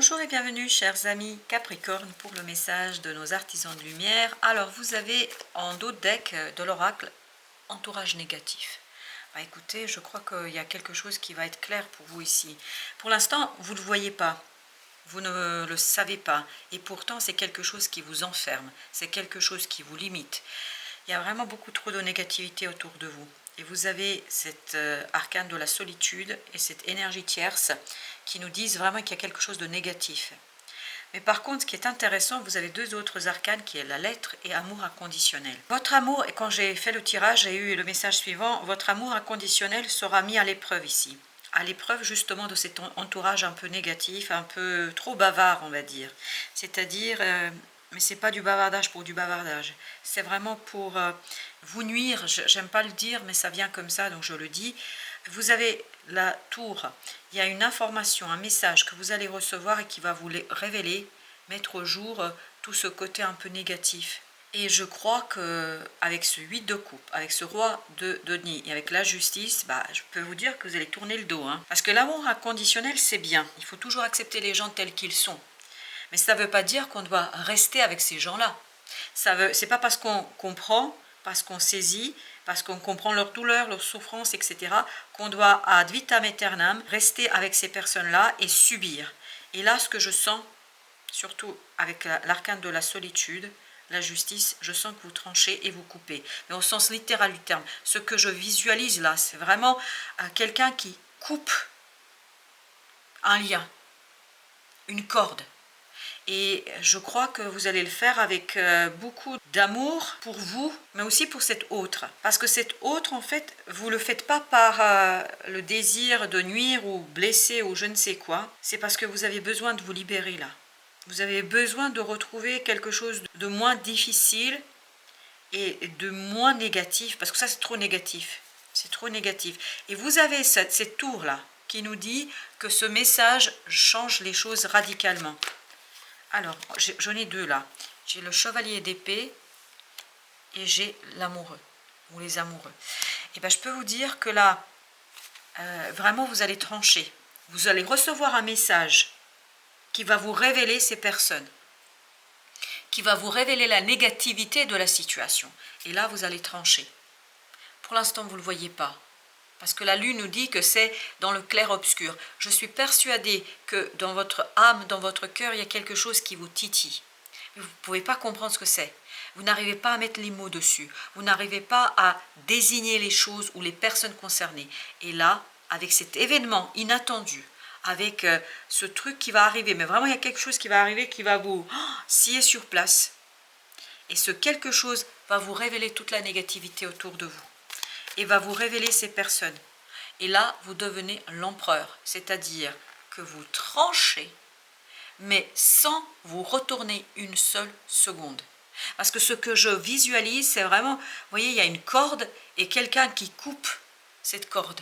Bonjour et bienvenue chers amis Capricorne pour le message de nos artisans de lumière. Alors vous avez en dos de deck de l'oracle entourage négatif. Écoutez, je crois qu'il y a quelque chose qui va être clair pour vous ici. Pour l'instant, vous ne le voyez pas, vous ne le savez pas et pourtant c'est quelque chose qui vous enferme, c'est quelque chose qui vous limite. Il y a vraiment beaucoup trop de négativité autour de vous. Et vous avez cet arcane de la solitude et cette énergie tierce qui nous disent vraiment qu'il y a quelque chose de négatif. Mais par contre, ce qui est intéressant, vous avez deux autres arcanes qui est la lettre et amour inconditionnel. Votre amour, et quand j'ai fait le tirage, j'ai eu le message suivant, votre amour inconditionnel sera mis à l'épreuve ici. À l'épreuve justement de cet entourage un peu négatif, un peu trop bavard on va dire. C'est-à-dire... mais c'est pas du bavardage pour du bavardage, c'est vraiment pour vous nuire, j'aime pas le dire mais ça vient comme ça donc je le dis. Vous avez la tour, il y a une information, un message que vous allez recevoir et qui va vous révéler, mettre au jour tout ce côté un peu négatif. Et je crois que avec ce 8 de coupe, avec ce roi de denier et avec la justice, je peux vous dire que vous allez tourner le dos. Parce que l'amour inconditionnel c'est bien, il faut toujours accepter les gens tels qu'ils sont. Mais ça ne veut pas dire qu'on doit rester avec ces gens-là. C'est pas parce qu'on comprend, parce qu'on saisit, parce qu'on comprend leur douleur, leur souffrance, etc., qu'on doit ad vitam aeternam rester avec ces personnes-là et subir. Et là, ce que je sens, surtout avec l'arcane de la solitude, la justice, je sens que vous tranchez et vous coupez. Mais au sens littéral du terme, ce que je visualise là, c'est vraiment quelqu'un qui coupe un lien, une corde. Et je crois que vous allez le faire avec beaucoup d'amour pour vous, mais aussi pour cet autre. Parce que cet autre, en fait, vous ne le faites pas par le désir de nuire ou blesser ou je ne sais quoi. C'est parce que vous avez besoin de vous libérer là. Vous avez besoin de retrouver quelque chose de moins difficile et de moins négatif. Parce que ça, c'est trop négatif. C'est trop négatif. Et vous avez cette tour-là qui nous dit que ce message change les choses radicalement. Alors, j'en ai deux là. J'ai le chevalier d'épée et j'ai l'amoureux, ou les amoureux. Et je peux vous dire que là, vraiment, vous allez trancher. Vous allez recevoir un message qui va vous révéler ces personnes, qui va vous révéler la négativité de la situation. Et là, vous allez trancher. Pour l'instant, vous ne le voyez pas. Parce que la lune nous dit que c'est dans le clair-obscur. Je suis persuadée que dans votre âme, dans votre cœur, il y a quelque chose qui vous titille. Mais vous ne pouvez pas comprendre ce que c'est. Vous n'arrivez pas à mettre les mots dessus. Vous n'arrivez pas à désigner les choses ou les personnes concernées. Et là, avec cet événement inattendu, avec ce truc qui va arriver, mais vraiment il y a quelque chose qui va arriver qui va vous scier sur place. Et ce quelque chose va vous révéler toute la négativité autour de vous. Et va vous révéler ces personnes. Et là, vous devenez l'empereur, c'est-à-dire que vous tranchez, mais sans vous retourner une seule seconde. Parce que ce que je visualise, c'est vraiment, vous voyez, il y a une corde et quelqu'un qui coupe cette corde.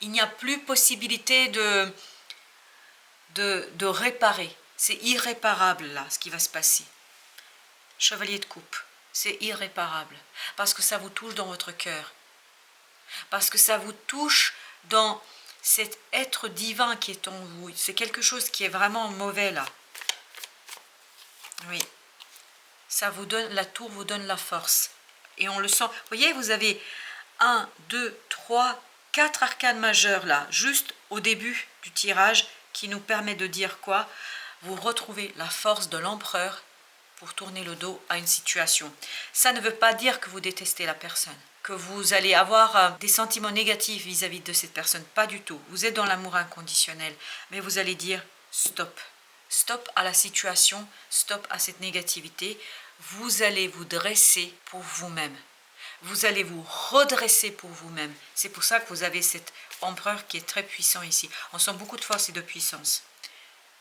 Il n'y a plus possibilité de réparer. C'est irréparable là, ce qui va se passer. Chevalier de coupe, c'est irréparable. Parce que ça vous touche dans votre cœur. Parce que ça vous touche dans cet être divin qui est en vous. C'est quelque chose qui est vraiment mauvais là. Oui. Ça vous donne, la tour vous donne la force. Et on le sent. Vous voyez, vous avez 1, 2, 3, 4 arcanes majeures là, juste au début du tirage, qui nous permet de dire quoi? Vous retrouvez la force de l'empereur pour tourner le dos à une situation. Ça ne veut pas dire que vous détestez la personne, que vous allez avoir des sentiments négatifs vis-à-vis de cette personne. Pas du tout. Vous êtes dans l'amour inconditionnel. Mais vous allez dire stop. Stop à la situation, stop à cette négativité. Vous allez vous dresser pour vous-même. Vous allez vous redresser pour vous-même. C'est pour ça que vous avez cet empereur qui est très puissant ici. On sent beaucoup de force et de puissance.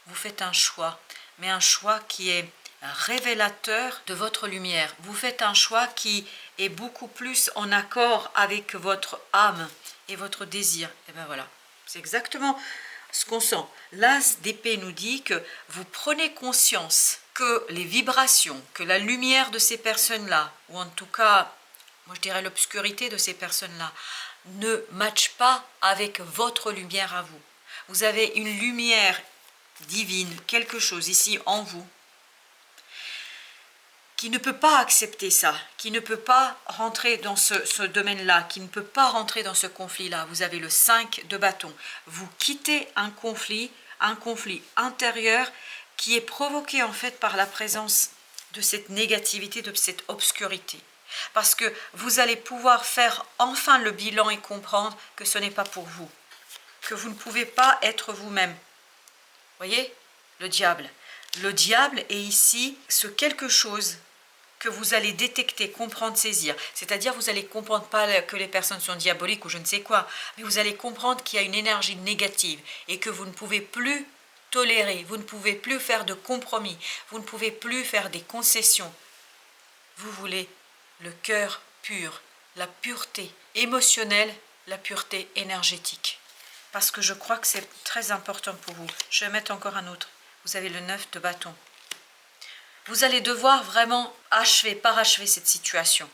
Vous faites un choix, mais un choix qui est révélateur de votre lumière. Vous faites un choix qui est beaucoup plus en accord avec votre âme et votre désir. Et bien voilà, c'est exactement ce qu'on sent. L'as d'épée nous dit que vous prenez conscience que les vibrations, que la lumière de ces personnes-là, ou en tout cas, moi je dirais l'obscurité de ces personnes-là, ne matche pas avec votre lumière à vous. Vous avez une lumière divine, quelque chose ici en vous, qui ne peut pas accepter ça, qui ne peut pas rentrer dans ce domaine-là, qui ne peut pas rentrer dans ce conflit-là. Vous avez le 5 de bâton. Vous quittez un conflit intérieur qui est provoqué en fait par la présence de cette négativité, de cette obscurité. Parce que vous allez pouvoir faire enfin le bilan et comprendre que ce n'est pas pour vous, que vous ne pouvez pas être vous-même. Voyez, le diable. Le diable est ici ce quelque chose que vous allez détecter, comprendre, saisir. C'est-à-dire, vous allez comprendre pas que les personnes sont diaboliques ou je ne sais quoi, mais vous allez comprendre qu'il y a une énergie négative et que vous ne pouvez plus tolérer, vous ne pouvez plus faire de compromis, vous ne pouvez plus faire des concessions. Vous voulez le cœur pur, la pureté émotionnelle, la pureté énergétique. Parce que je crois que c'est très important pour vous. Je vais mettre encore un autre. Vous avez le 9 de bâton. Vous allez devoir vraiment parachever cette situation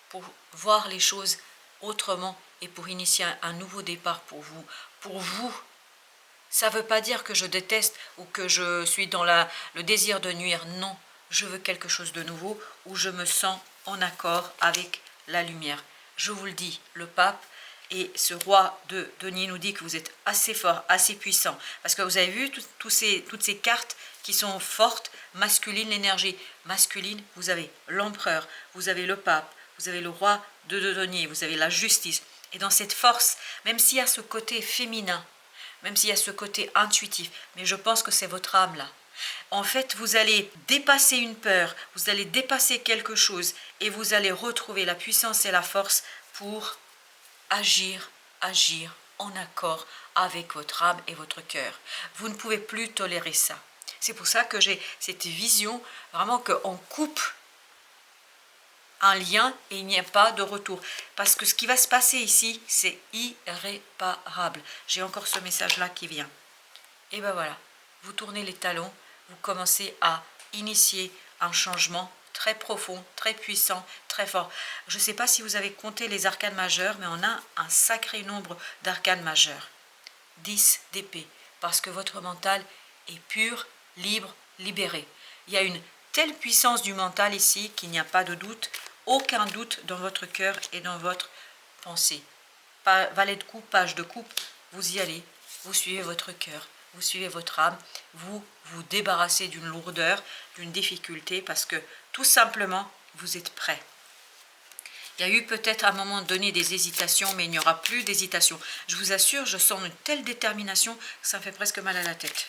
pour voir les choses autrement et pour initier un nouveau départ pour vous. Pour vous, ça ne veut pas dire que je déteste ou que je suis dans le désir de nuire. Non, je veux quelque chose de nouveau où je me sens en accord avec la lumière. Je vous le dis, le pape et ce roi de denier nous dit que vous êtes assez fort, assez puissant. Parce que vous avez vu toutes ces cartes qui sont fortes, masculines, l'énergie masculine, vous avez l'empereur, vous avez le pape, vous avez le roi de denier, vous avez la justice. Et dans cette force, même s'il y a ce côté féminin, même s'il y a ce côté intuitif, mais je pense que c'est votre âme là. En fait, vous allez dépasser une peur, vous allez dépasser quelque chose et vous allez retrouver la puissance et la force pour agir en accord avec votre âme et votre cœur. Vous ne pouvez plus tolérer ça. C'est pour ça que j'ai cette vision, vraiment qu'on coupe un lien et il n'y a pas de retour. Parce que ce qui va se passer ici, c'est irréparable. J'ai encore ce message-là qui vient. Et ben voilà, vous tournez les talons, vous commencez à initier un changement très profond, très puissant, très fort. Je ne sais pas si vous avez compté les arcanes majeures, mais on a un sacré nombre d'arcanes majeures. 10 d'épée, parce que votre mental est pur, libre, libéré. Il y a une telle puissance du mental ici qu'il n'y a pas de doute, aucun doute dans votre cœur et dans votre pensée. Valet de coupe, page de coupe, vous y allez, vous suivez votre cœur, vous suivez votre âme, vous vous débarrassez d'une lourdeur, d'une difficulté, parce que tout simplement, vous êtes prêt. Il y a eu peut-être à un moment donné des hésitations, mais il n'y aura plus d'hésitation. Je vous assure, je sens une telle détermination que ça me fait presque mal à la tête.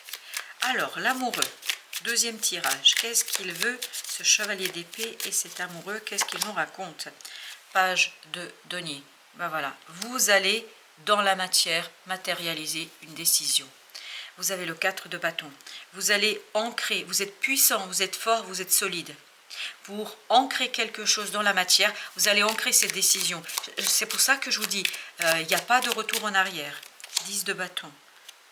Alors, l'amoureux, deuxième tirage. Qu'est-ce qu'il veut, ce chevalier d'épée et cet amoureux? Qu'est-ce qu'il nous raconte? Page de denier. Ben voilà, vous allez dans la matière matérialiser une décision. Vous avez le 4 de bâton. Vous allez ancrer, vous êtes puissant, vous êtes fort, vous êtes solide. Pour ancrer quelque chose dans la matière, vous allez ancrer cette décision. C'est pour ça que je vous dis, il n'y a pas de retour en arrière. 10 de bâton.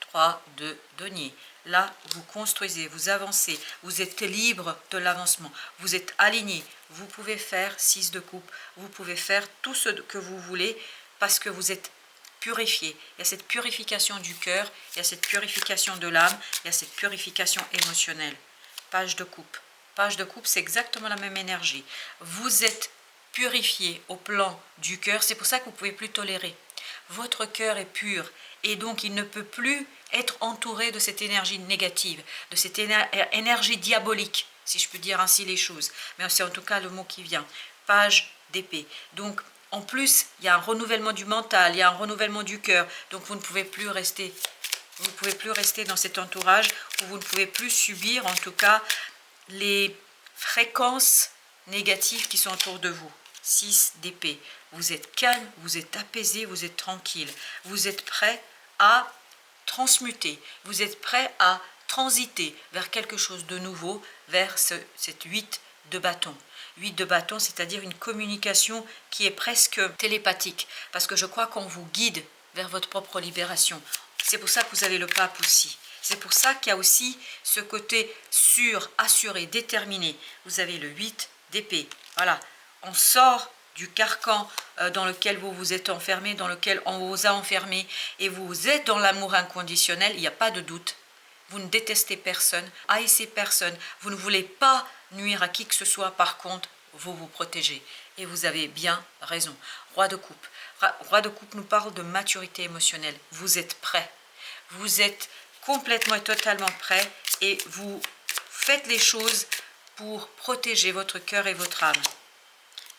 3 de denier. Là, vous construisez, vous avancez, vous êtes libre de l'avancement, vous êtes aligné. Vous pouvez faire 6 de coupe, vous pouvez faire tout ce que vous voulez parce que vous êtes purifié. Il y a cette purification du cœur, il y a cette purification de l'âme, il y a cette purification émotionnelle. Page de coupe. Page de coupe, c'est exactement la même énergie. Vous êtes purifié au plan du cœur, c'est pour ça que vous ne pouvez plus tolérer. Votre cœur est pur et donc il ne peut plus être entouré de cette énergie négative, de cette énergie diabolique, si je peux dire ainsi les choses. Mais c'est en tout cas le mot qui vient. Page d'épée. Donc, en plus, il y a un renouvellement du mental, il y a un renouvellement du cœur. Donc, vous ne pouvez plus rester. Vous ne pouvez plus rester dans cet entourage où vous ne pouvez plus subir, en tout cas, les fréquences négatives qui sont autour de vous. 6 d'épée. Vous êtes calme, vous êtes apaisé, vous êtes tranquille. Vous êtes prêt à transmuter. Vous êtes prêt à transiter vers quelque chose de nouveau, vers cette 8 de bâton. 8 de bâton, c'est-à-dire une communication qui est presque télépathique. Parce que je crois qu'on vous guide vers votre propre libération. C'est pour ça que vous avez le pape aussi. C'est pour ça qu'il y a aussi ce côté sûr, assuré, déterminé. Vous avez le 8 d'épée. Voilà, on sort du carcan dans lequel vous vous êtes enfermé, dans lequel on vous a enfermé, et vous êtes dans l'amour inconditionnel, il n'y a pas de doute. vous ne détestez personne, haïssez personne, vous ne voulez pas nuire à qui que ce soit, par contre, vous vous protégez. Et vous avez bien raison. Roi de coupe. Roi de coupe nous parle de maturité émotionnelle. Vous êtes prêt. Vous êtes complètement et totalement prêt et vous faites les choses pour protéger votre cœur et votre âme.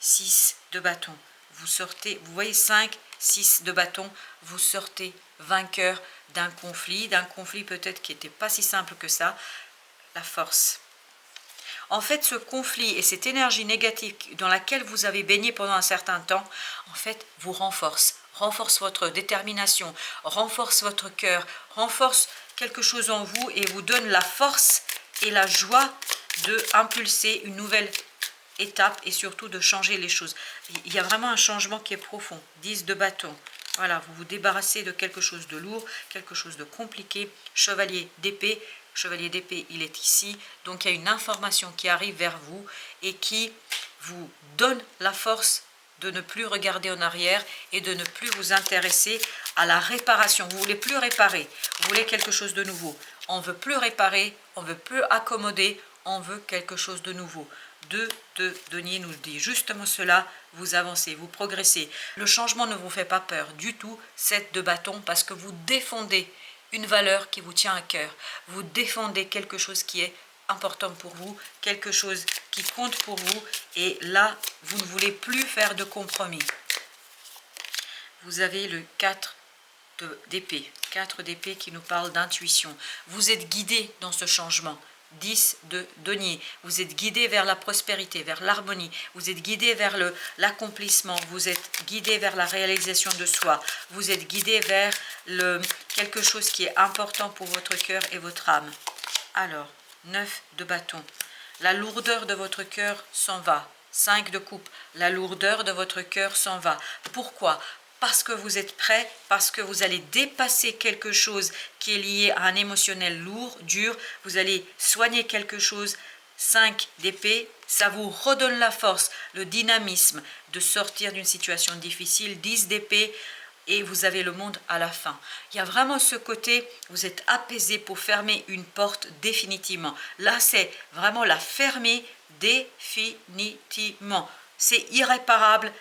6 de bâton. Vous sortez, vous voyez 5, 6 de bâton, vous sortez vainqueur d'un conflit peut-être qui n'était pas si simple que ça, la force. En fait, ce conflit et cette énergie négative dans laquelle vous avez baigné pendant un certain temps, en fait, vous renforce votre détermination, renforce votre cœur, renforce quelque chose en vous et vous donne la force et la joie de impulser une nouvelle étape et surtout de changer les choses. Il y a vraiment un changement qui est profond. 10 de bâton. Voilà, vous vous débarrassez de quelque chose de lourd, quelque chose de compliqué. Chevalier d'épée. Chevalier d'épée, il est ici. Donc il y a une information qui arrive vers vous et qui vous donne la force de ne plus regarder en arrière et de ne plus vous intéresser à la réparation. Vous ne voulez plus réparer, vous voulez quelque chose de nouveau. On ne veut plus réparer, on ne veut plus accommoder, on veut quelque chose de nouveau. 2 de denier nous dit justement cela, vous avancez, vous progressez. Le changement ne vous fait pas peur du tout, 7 de bâton, parce que vous défendez une valeur qui vous tient à cœur. Vous défendez quelque chose qui est important pour vous, quelque chose qui compte pour vous, et là, vous ne voulez plus faire de compromis. Vous avez le 4 d'épée, 4 d'épée qui nous parle d'intuition. Vous êtes guidé dans ce changement. 10 de denier, vous êtes guidé vers la prospérité, vers l'harmonie, vous êtes guidé vers l'accomplissement, vous êtes guidé vers la réalisation de soi, vous êtes guidé vers quelque chose qui est important pour votre cœur et votre âme. Alors, 9 de bâton, la lourdeur de votre cœur s'en va. 5 de coupe, la lourdeur de votre cœur s'en va. Pourquoi ? Parce que vous êtes prêt, parce que vous allez dépasser quelque chose qui est lié à un émotionnel lourd, dur, vous allez soigner quelque chose. 5 d'épée, ça vous redonne la force, le dynamisme de sortir d'une situation difficile. 10 d'épée, et vous avez le monde à la fin. Il y a vraiment ce côté, vous êtes apaisé pour fermer une porte définitivement. Là, c'est vraiment la fermer définitivement. C'est irréparable,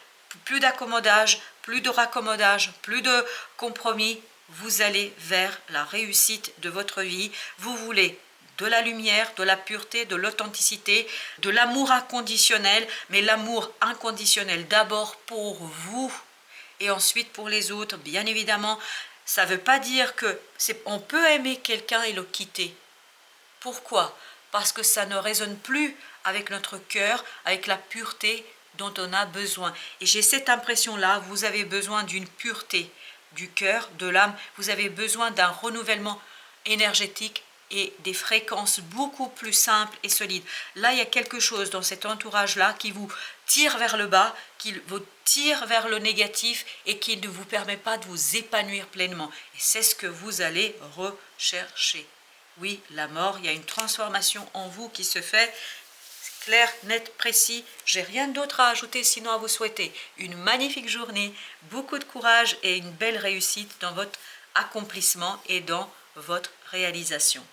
plus d'accommodage, plus de raccommodage, plus de compromis. Vous allez vers la réussite de votre vie. Vous voulez de la lumière, de la pureté, de l'authenticité, de l'amour inconditionnel, mais l'amour inconditionnel d'abord pour vous et ensuite pour les autres. Bien évidemment, ça ne veut pas dire qu'on peut aimer quelqu'un et le quitter. Pourquoi ? Parce que ça ne résonne plus avec notre cœur, avec la pureté dont on a besoin. Et j'ai cette impression-là, vous avez besoin d'une pureté du cœur, de l'âme, vous avez besoin d'un renouvellement énergétique et des fréquences beaucoup plus simples et solides. Là, il y a quelque chose dans cet entourage-là qui vous tire vers le bas, qui vous tire vers le négatif et qui ne vous permet pas de vous épanouir pleinement. Et c'est ce que vous allez rechercher. Oui, la mort, il y a une transformation en vous qui se fait. Clair, net, précis. J'ai rien d'autre à ajouter sinon à vous souhaiter une magnifique journée, beaucoup de courage et une belle réussite dans votre accomplissement et dans votre réalisation.